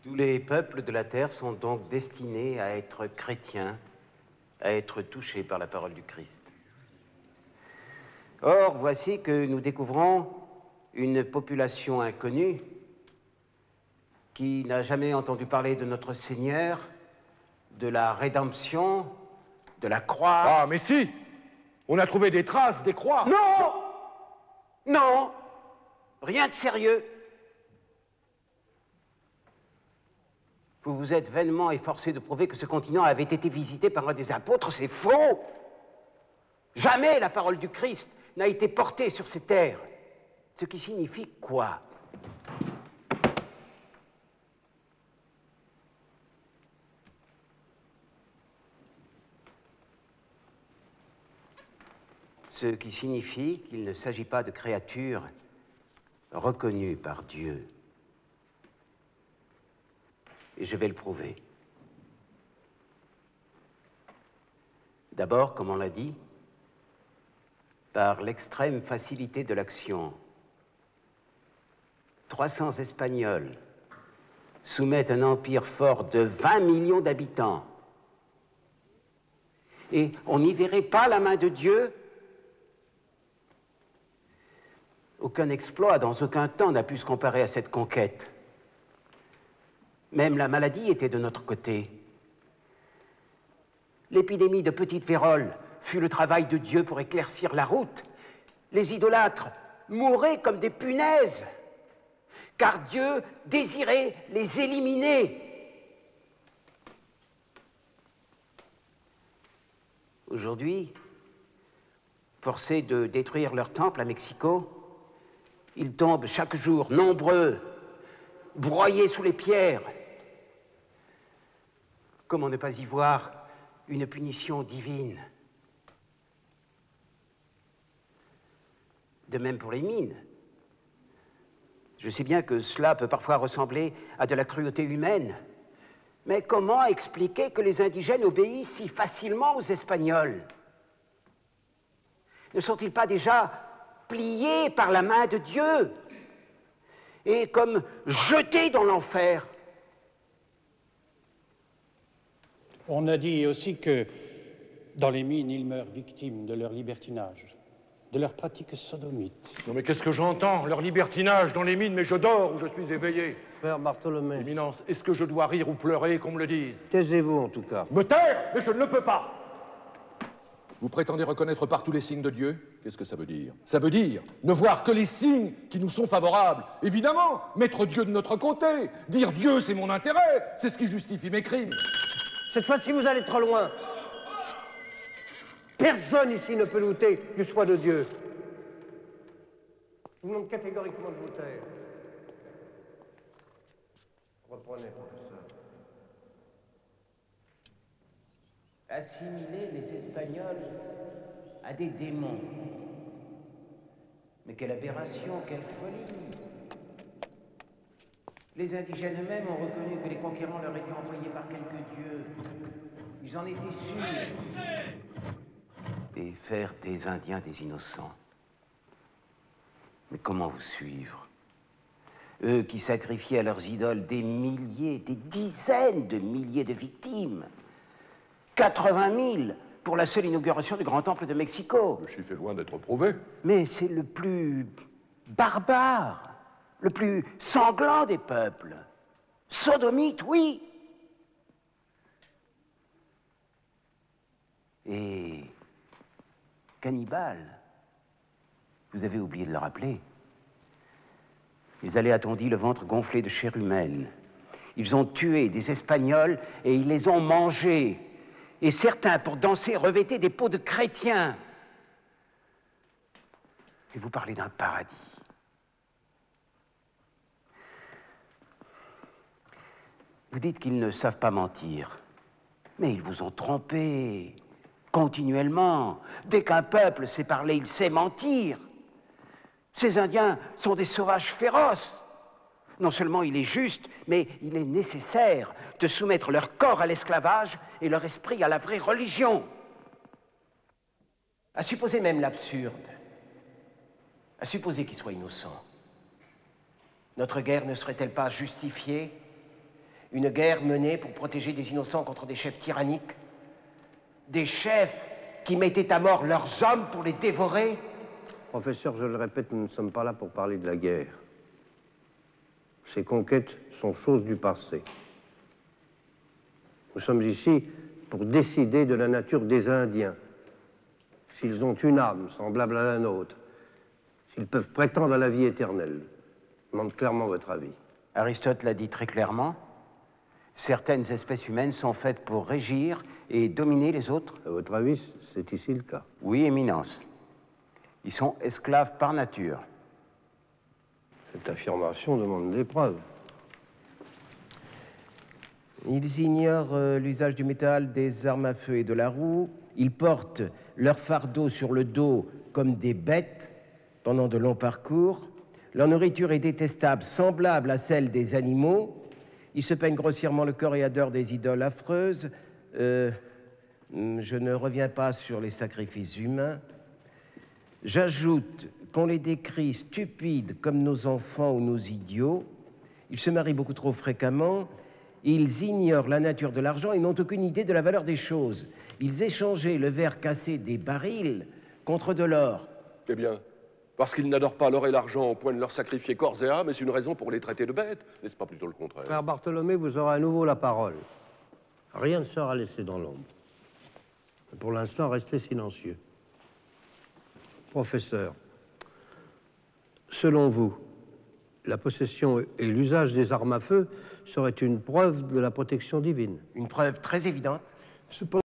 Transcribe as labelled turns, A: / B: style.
A: Tous les peuples de la terre sont donc destinés à être chrétiens, à être touchés par la parole du Christ. Or, voici que nous découvrons une population inconnue qui n'a jamais entendu parler de notre Seigneur, de la rédemption, de la croix.
B: Ah, mais si! On a trouvé des traces, des croix.
A: Non! Non! Rien de sérieux. Vous vous êtes vainement efforcé de prouver que ce continent avait été visité par un des apôtres. C'est faux! Jamais la parole du Christ n'a été portée sur ces terres. Ce qui signifie quoi? Ce qui signifie qu'il ne s'agit pas de créatures reconnues par Dieu. Et je vais le prouver. D'abord, comme on l'a dit, par l'extrême facilité de l'action. 300 Espagnols soumettent un empire fort de 20 millions d'habitants. Et on n'y verrait pas la main de Dieu. Aucun exploit, dans aucun temps, n'a pu se comparer à cette conquête. Même la maladie était de notre côté. L'épidémie de petite vérole fut le travail de Dieu pour éclaircir la route. Les idolâtres mouraient comme des punaises, car Dieu désirait les éliminer. Aujourd'hui, forcés de détruire leur temple à Mexico, ils tombent chaque jour, nombreux, broyés sous les pierres. Comment ne pas y voir une punition divine? De même pour les mines. Je sais bien que cela peut parfois ressembler à de la cruauté humaine, mais comment expliquer que les indigènes obéissent si facilement aux Espagnols? Ne sont-ils pas déjà pliés par la main de Dieu et comme jetés dans l'enfer?
C: On a dit aussi que dans les mines, ils meurent victimes de leur libertinage, de leurs pratiques sodomites.
B: Non mais qu'est-ce que j'entends? Leur libertinage dans les mines, mais je dors ou je suis éveillé.
D: Frère Bartholomé.
B: Éminence, est-ce que je dois rire ou pleurer, qu'on me le dise?
D: Taisez-vous en tout cas.
B: Me taire? Mais je ne le peux pas. Vous prétendez reconnaître par tous les signes de Dieu? Qu'est-ce que ça veut dire? Ça veut dire ne voir que les signes qui nous sont favorables. Évidemment, mettre Dieu de notre côté. Dire Dieu, c'est mon intérêt. C'est ce qui justifie mes crimes.
D: Cette fois-ci, vous allez trop loin. Personne ici ne peut douter du choix de Dieu. Je vous demande catégoriquement de vous taire. Reprenez, professeur.
A: Assimiler les Espagnols à des démons. Mais quelle aberration, quelle folie! Les indigènes eux-mêmes ont reconnu que les conquérants leur étaient envoyés par quelques dieux. Ils en étaient sûrs. Et faire des Indiens des innocents. Mais comment vous suivre? Eux qui sacrifiaient à leurs idoles des milliers, des dizaines de milliers de victimes. 80 000 pour la seule inauguration du Grand Temple de Mexico.
B: Le chiffre est loin d'être prouvé.
A: Mais c'est le plus barbare, le plus sanglant des peuples. Sodomite, oui. Et cannibale, vous avez oublié de le rappeler. Ils allaient, a-t-on dit, le ventre gonflé de chair humaine. Ils ont tué des Espagnols et ils les ont mangés. Et certains, pour danser, revêtaient des peaux de chrétiens. Et vous parlez d'un paradis. Vous dites qu'ils ne savent pas mentir. Mais ils vous ont trompé continuellement. Dès qu'un peuple sait parler, il sait mentir. Ces Indiens sont des sauvages féroces. Non seulement il est juste, mais il est nécessaire de soumettre leur corps à l'esclavage et leur esprit à la vraie religion. À supposer même l'absurde, à supposer qu'ils soient innocents, notre guerre ne serait-elle pas justifiée Une guerre menée pour protéger des innocents contre des chefs tyranniques. Des chefs qui mettaient à mort leurs hommes pour les dévorer.
D: Professeur, je le répète, nous ne sommes pas là pour parler de la guerre. Ces conquêtes sont choses du passé. Nous sommes ici pour décider de la nature des Indiens. S'ils ont une âme semblable à la nôtre, s'ils peuvent prétendre à la vie éternelle. Je demande clairement votre avis.
A: Aristote l'a dit très clairement. Certaines espèces humaines sont faites pour régir et dominer les autres.
D: À votre avis, c'est ici le cas?
A: Oui, Éminence. Ils sont esclaves par nature.
D: Cette affirmation demande des preuves.
E: Ils ignorent l'usage du métal, des armes à feu et de la roue. Ils portent leur fardeau sur le dos comme des bêtes pendant de longs parcours. Leur nourriture est détestable, semblable à celle des animaux. Ils se peignent grossièrement le corps et adorent des idoles affreuses. Je ne reviens pas sur les sacrifices humains. J'ajoute qu'on les décrit stupides comme nos enfants ou nos idiots. Ils se marient beaucoup trop fréquemment. Ils ignorent la nature de l'argent et n'ont aucune idée de la valeur des choses. Ils échangeaient le verre cassé des barils contre de l'or.
F: Eh bien, parce qu'ils n'adorent pas l'or et l'argent au point de leur sacrifier corps et âme, est-ce une raison pour les traiter de bêtes? N'est-ce pas plutôt le contraire?
D: Frère Bartholomé, vous aurez à nouveau la parole. Rien ne sera laissé dans l'ombre. Pour l'instant, restez silencieux. Professeur, selon vous, la possession et l'usage des armes à feu seraient une preuve de la protection divine?
E: Une preuve très évidente.
D: Cependant,